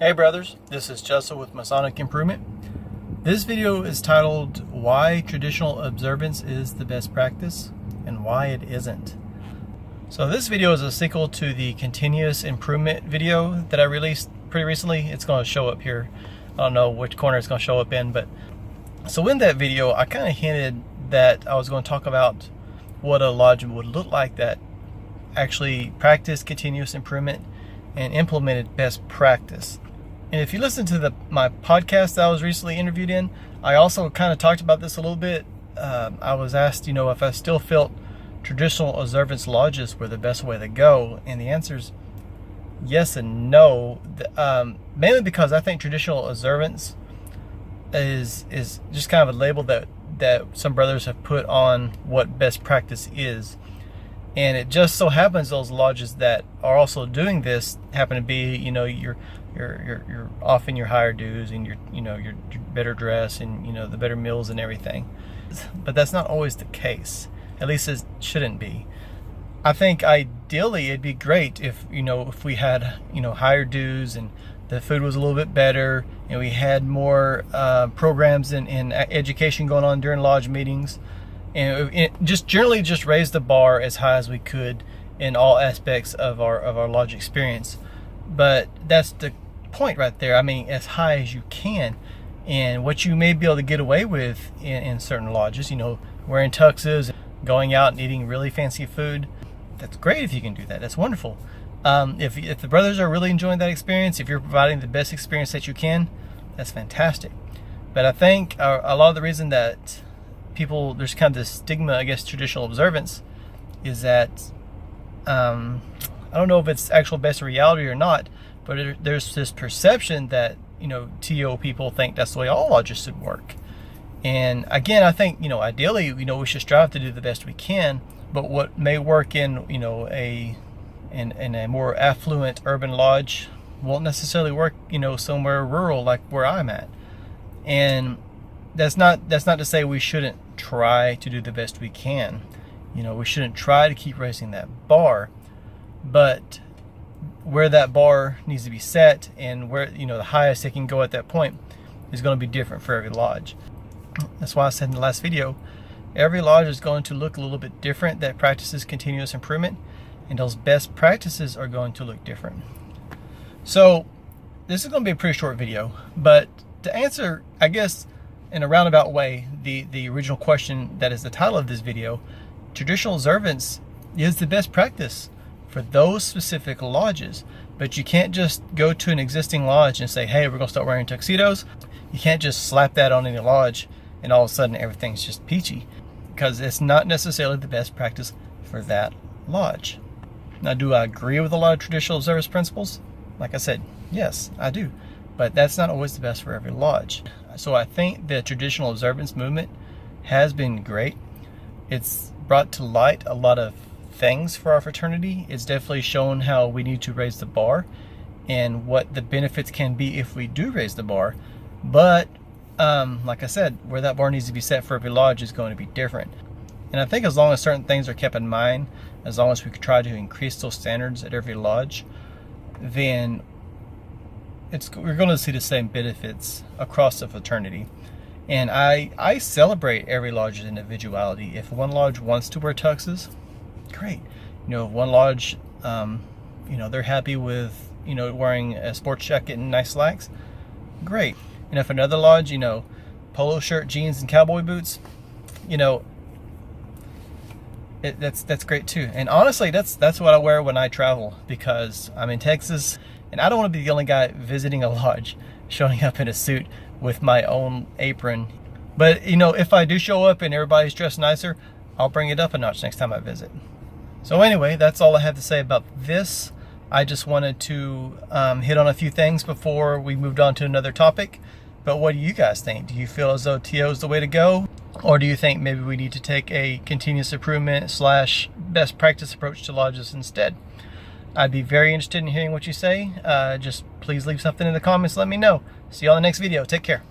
Hey brothers, this is Joseph with Masonic Improvement. This video is titled Why Traditional Observance is the Best Practice and Why It Isn't. So this video is a sequel to the Continuous Improvement video that I released pretty recently. It's going to show up here. I don't know which corner it's going to show up in, but so in that video I kind of hinted that I was going to talk about what a lodge would look like that actually practiced continuous improvement and implemented best practice. And if you listen to my podcast that I was recently interviewed in, I also kind of talked about this a little bit. I was asked, if I still felt traditional observance lodges were the best way to go, and the answer is yes and no. Mainly because I think traditional observance is just kind of a label that some brothers have put on what best practice is. And it just so happens those lodges that are also doing this happen to be, you're offering your higher dues and you're better dressed and the better meals and everything. But that's not always the case. At least it shouldn't be. I think ideally it'd be great if we had higher dues and the food was a little bit better and we had more programs in education going on during lodge meetings. And it just generally just raise the bar as high as we could in all aspects of our lodge experience. But that's the point right there. I mean, as high as you can. And what you may be able to get away with in certain lodges, wearing tuxes, going out and eating really fancy food, that's great if you can do that. That's wonderful. If the brothers are really enjoying that experience, if you're providing the best experience that you can, that's fantastic. But I think a lot of the reason that there's kind of this stigma against traditional observance is that I don't know if it's actual best reality or not, but there's this perception that TO people think that's the way all lodges should work. And again, I think ideally we should strive to do the best we can, but what may work in a more affluent urban lodge won't necessarily work somewhere rural like where I'm at. And that's not to say we shouldn't try to do the best we can. We shouldn't try to keep raising that bar, but where that bar needs to be set and where the highest it can go at that point is going to be different for every lodge. That's why I said in the last video, every lodge is going to look a little bit different that practices continuous improvement, and those best practices are going to look different. So this is going to be a pretty short video, but to answer, I guess, in a roundabout way, the original question that is the title of this video, traditional observance is the best practice for those specific lodges. But you can't just go to an existing lodge and say, hey, we're going to start wearing tuxedos. You can't just slap that on any lodge and all of a sudden everything's just peachy, because it's not necessarily the best practice for that lodge. Now, do I agree with a lot of traditional observance principles? Like I said, yes, I do. But that's not always the best for every lodge. So I think the traditional observance movement has been great. It's brought to light a lot of things for our fraternity. It's definitely shown how we need to raise the bar and what the benefits can be if we do raise the bar. But like I said, where that bar needs to be set for every lodge is going to be different. And I think as long as certain things are kept in mind, as long as we could try to increase those standards at every lodge, then we're going to see the same benefits across the fraternity. And I celebrate every lodge's individuality. If one lodge wants to wear tuxes, great. If one lodge, they're happy with, wearing a sports jacket and nice slacks, great. And if another lodge, polo shirt, jeans, and cowboy boots, that's great too. And honestly, that's what I wear when I travel, because I'm in Texas and I don't want to be the only guy visiting a lodge showing up in a suit with my own apron. But if I do show up and everybody's dressed nicer, I'll bring it up a notch next time I visit. So anyway, that's all I have to say about this. I just wanted to hit on a few things before we moved on to another topic. But what do you guys think? Do you feel as though TO is the way to go? Or do you think maybe we need to take a continuous improvement / best practice approach to lodges instead? I'd be very interested in hearing what you say. Just please leave something in the comments. Let me know. See you on the next video. Take care.